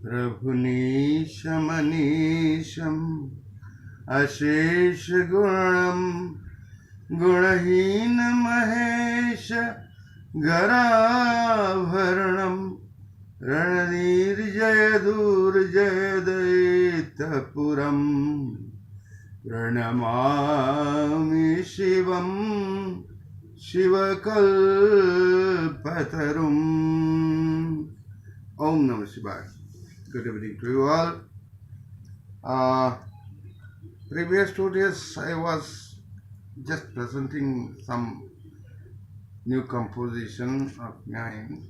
प्रभुनीशमनीशम् अशेषगुणम् गुणहीन महेश गराभरणम् रणनीर्जय दूर्जय दैत्यपुरम् प्रणमामि शिवम् शिवकल्पतरुम्. Om Namah Shivaya. Good evening to you all. Previous 2 days I was just presenting some new composition of mine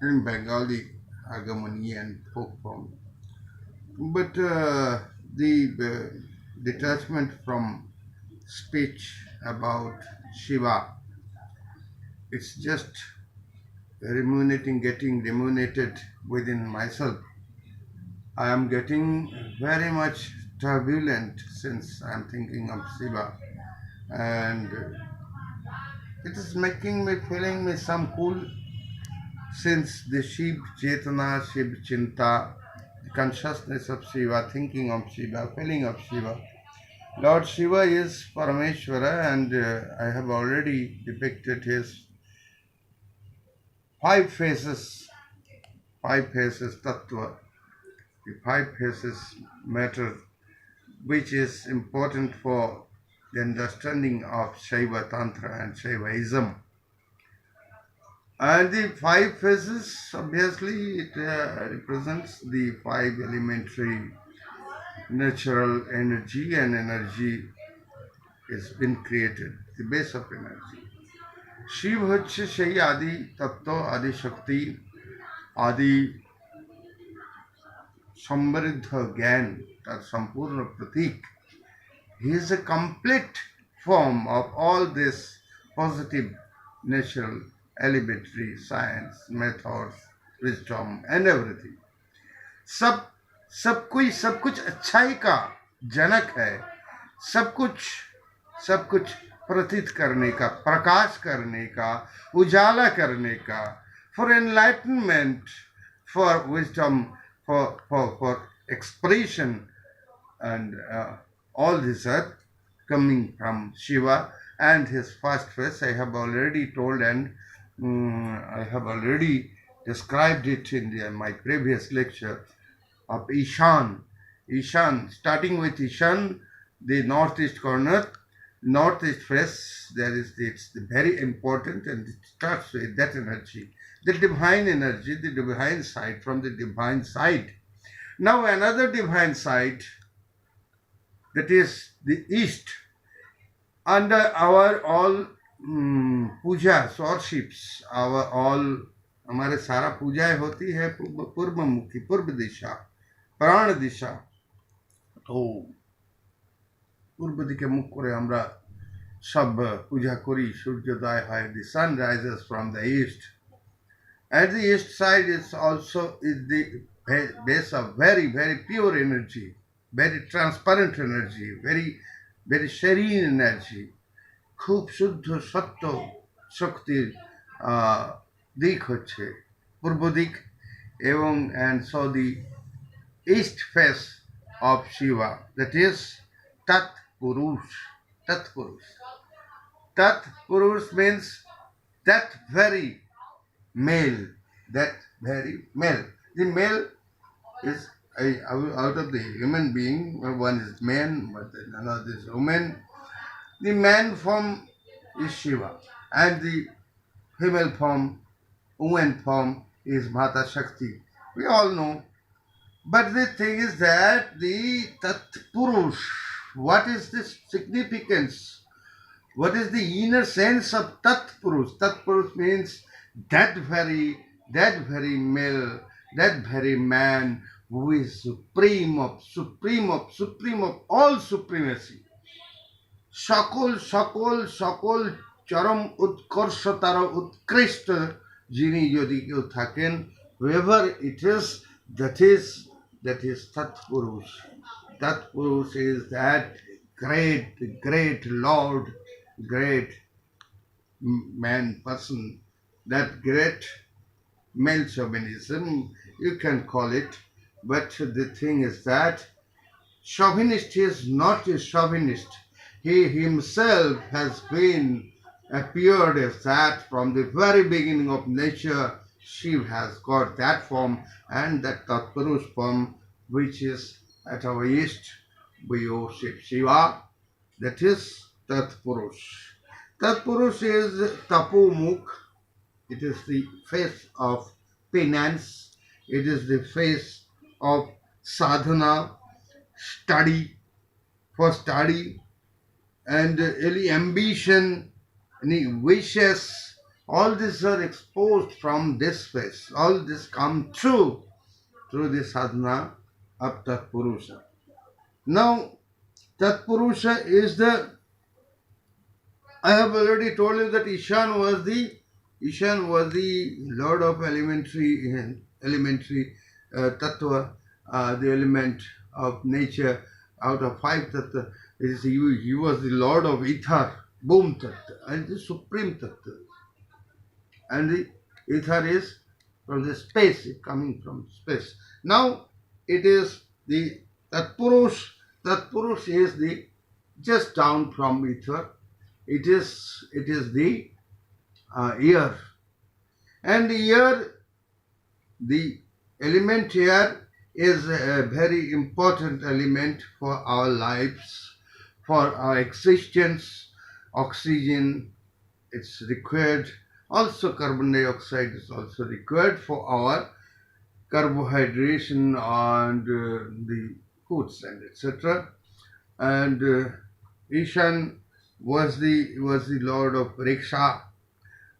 in Bengali, Agamani and folk form. But the detachment from speech about Shiva, it's just getting ruminated within myself. I am getting very much turbulent since I am thinking of Shiva, and it is making me feeling me some cool since the Shib Chetana, Shib Chinta, the consciousness of Shiva, thinking of Shiva, feeling of Shiva. Lord Shiva is Parameshwara, and I have already depicted his five faces, tattwa, the 5 faces matter, which is important for the understanding of Shaiba Tantra and Shaivaism. And the 5 faces, obviously, it represents the 5 elementary natural energy, and energy has been created, the base of energy. Shiva হচ্ছে সেই আদি তত্ত্ব, আদি শক্তি, আদি সমৃদ্ধ জ্ঞান, তার সম্পূর্ণ প্রতীক. He is a complete form of all this positive natural elementary science, methods, wisdom and everything. सब कुछ अच्छाई का जनक है. सब कुछ प्रतीत करने का, प्रकाश करने का, उजाला करने का, for enlightenment, for wisdom, for expression, and all this earth coming from Shiva. And his first face I have already told, and I have already described it in my previous lecture of Ishan, starting with Ishan, the northeast corner, northeast face. It's very important, and it starts with that energy, the divine energy, the divine side, from the divine side. Now another divine side, that is the east. Under our all pujas, worships, our all हमारे सारा पूजाएं होती है पूर्वमुखी, पूर्व दिशा, प्राण दिशा. तो পূর্ব দিকে মুখ করে আমরা সব পূজা করি. সূর্যোদয় হয়, the sun rises from the east. At the east side is the base of very, very pure energy, very transparent energy, very, very serene energy. খুব শুদ্ধ সত্য শক্তির দিক হচ্ছে পূর্ব দিক. এবং and so the east face of Shiva, that is Tatpurush. Tatpurush means that very male. The male is out of the human being. One is man, but another is woman. The man form is Shiva, and the female form, woman form, is Mata Shakti. We all know. But the thing is that the Tatpurush, what is the significance? What is the inner sense of Tatpurush? Tatpurush means that very male, that very man who is supreme of all supremacy. সকল চরম উৎকর্ষতার উৎকৃষ্ট যিনি যদি কেউ থাকেন, whoever it is, that is Tatpurush. Tatpurush is that great Lord, great man, person, that great male chauvinism, you can call it, But the thing is that chauvinist is not a chauvinist. He himself has been appeared as that from the very beginning of nature. Shiv has got that form, and that Tatpurush form which is at our east we worship Shiva. That is Tatpurush. Tatpurush is Tapumukh. It is the face of penance. It is the face of sadhana, study, for study, and any ambition, any wishes. All these are exposed from this face. All this come true through the sadhana of Tatpurusha. Now, Tatpurusha is the. I have already told you that Ishan was the lord of elementary tattva, the element of nature. Out of five tattva, he was the lord of ether, boom tattva, and the supreme tattva. And the ether is from the space, coming from space. Now it is the Tatpurush. Tatpurush is the just down from ether. It is the ear, and here the element here is a very important element for our lives, for our existence. Oxygen it's required, also carbon dioxide is also required for our carbohydration and the foods and etc. And Ishan was the lord of Vriksha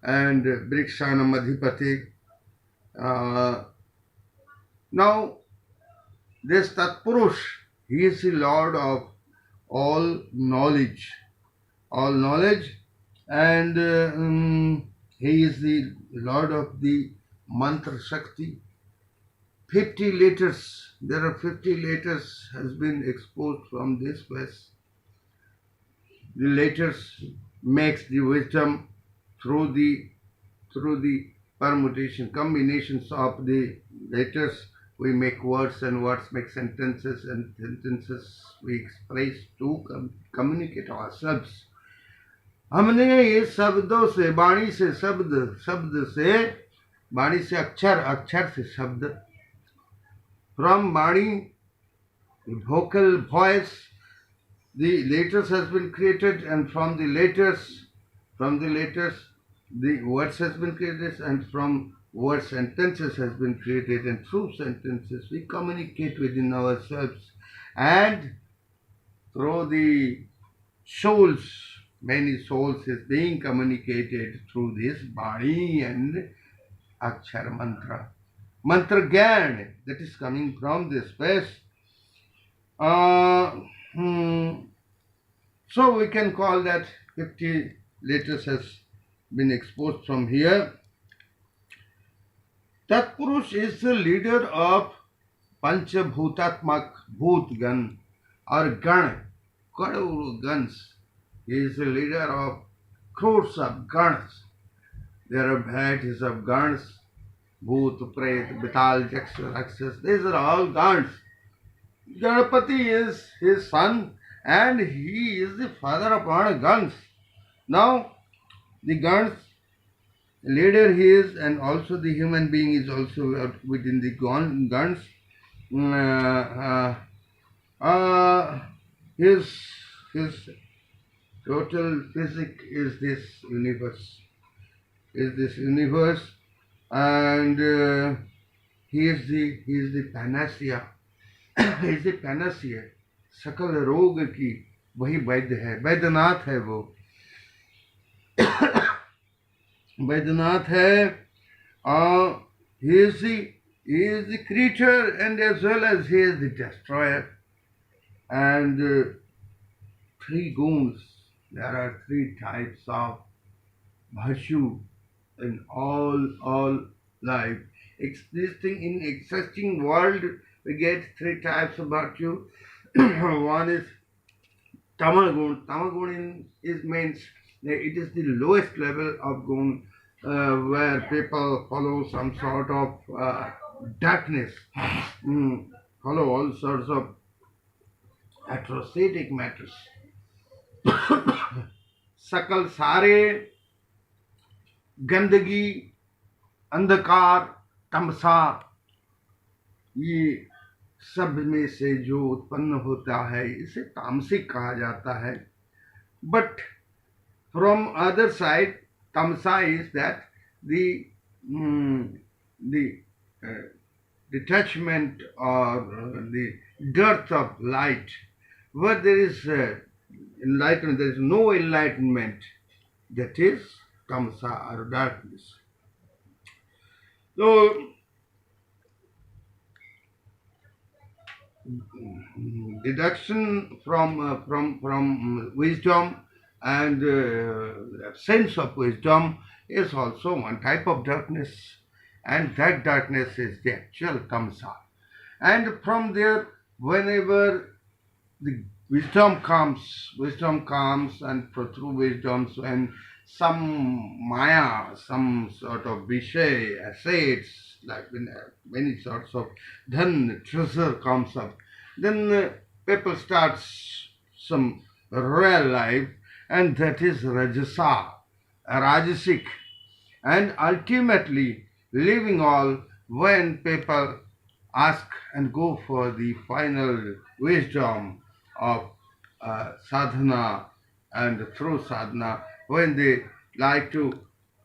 and Vrikshanam Adhipati. Now this Tatpurush, he is the lord of all knowledge, and he is the lord of the mantra Shakti. 50 letters, there are 50 letters has been exposed from this place. The letters makes the wisdom through the permutation, combinations of the letters. We make words, and words make sentences, and sentences we express to communicate ourselves. हमने ये शब्दों से, वाणी से शब्द, शब्द से वाणी से अक्षर, अक्षर से शब्द, from Vani, vocal voice, the letters has been created, and from the letters the words has been created, and from words sentences has been created, and through sentences we communicate within ourselves, and through the souls, many souls is being communicated through this body and akshar mantra. Mantra gyan, that is coming from this space. So we can call that 50 letters has been exposed from here. Tatpurush is the leader of panchbhutatmak bhutgan or gan, gans. He is the leader of crores of gans. There are varieties of gans, bhut, pret, vital, jaksha, rakshas. These are all gans. Ganapati is his son, and he is the father of all Gans. Now, the Gans leader he is, and also the human being is also within the Gans. His total physics is this universe. And he is the panacea. He is the panacea. सकल रोग की वही वैद्य है, वैद्यनाथ है वो, वैद्यनाथ है. He is the creator, and as well as he is the destroyer. And three guns, there are three types of bhashu in all life. Existing in existing world, we get three types of bhashu. One is tamagun. Tamagun means it is the lowest level of gun, where people follow some sort of darkness, follow all sorts of atrocitic matters. सकल सारे गंदगी, अंधकार, तमसा, ये सब में से जो उत्पन्न होता है इसे तामसिक कहा जाता है. But from other side, tamsa is that the detachment or the dearth of light. Where there is enlightenment, there is no enlightenment. That is tamsa or darkness. So deduction from wisdom and sense of wisdom is also one type of darkness, and that darkness is the actual tamsa. And from there, whenever the wisdom comes, and through wisdom, when some maya, some sort of vishay, assets, like many sorts of dhan, treasure comes up, then people starts some real life, and that is rajasa, rajasic, and ultimately leaving all when people ask and go for the final wisdom of sadhana, and through sadhana, when they like to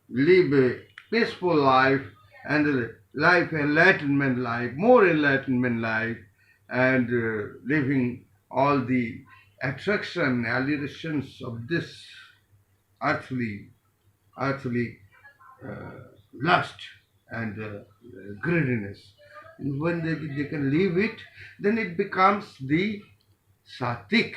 live a peaceful life and life enlightenment life, more enlightenment life, and living all the attraction, allurations of this earthly lust and greediness. When they can leave it, then it becomes the sattvic.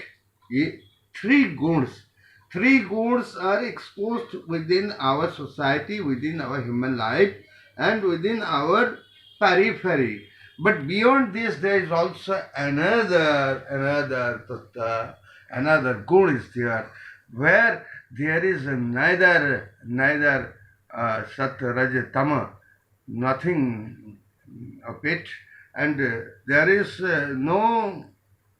Three guns. Three guns are exposed within our society, within our human life, and within our periphery. But beyond this, there is also another gun is there, where there is neither sat, raj, tama, nothing of it, and there is no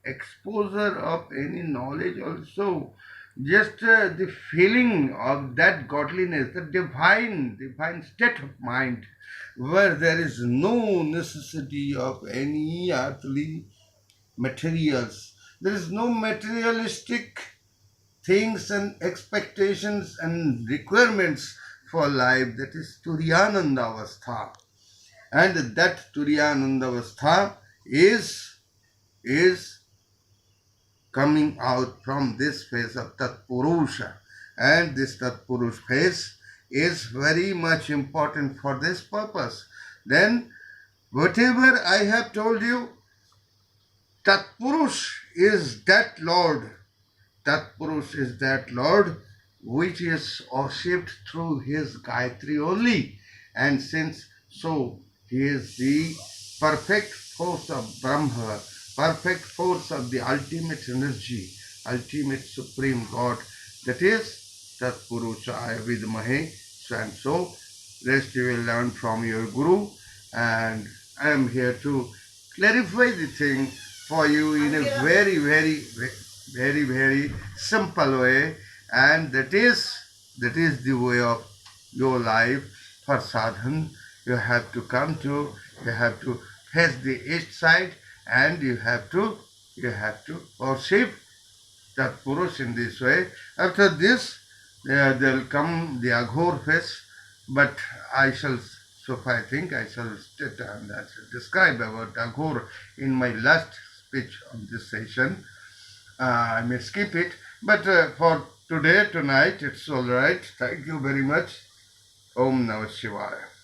exposure of any knowledge also, just the feeling of that godliness, the divine state of mind, where there is no necessity of any earthly materials. There is no materialistic things and expectations and requirements for life. That is Turiyananda Avastha. And that Turiyananda Avastha is coming out from this phase of Tatpurusha. And this Tatpurush phase is very much important for this purpose. Then, whatever I have told you, Tatpurush is that Lord. Tatpurush is that Lord which is worshipped through his Gayatri only. And since so, he is the perfect force of Brahma, perfect force of the ultimate energy, ultimate supreme God. That is Tatpurushaya Vidmahe. And so, rest you will learn from your Guru. And I am here to clarify the thing for you in a very, very simple way, and that is the way of your life. For sadhan, you have to face the east side, and you have to worship that Purush in this way. After this, there will come the Aghor phase, but I shall state and I shall describe about Aghor in my last speech of this session. I may skip it, but for tonight, it's all right. Thank you very much. Om Namah Shivaya.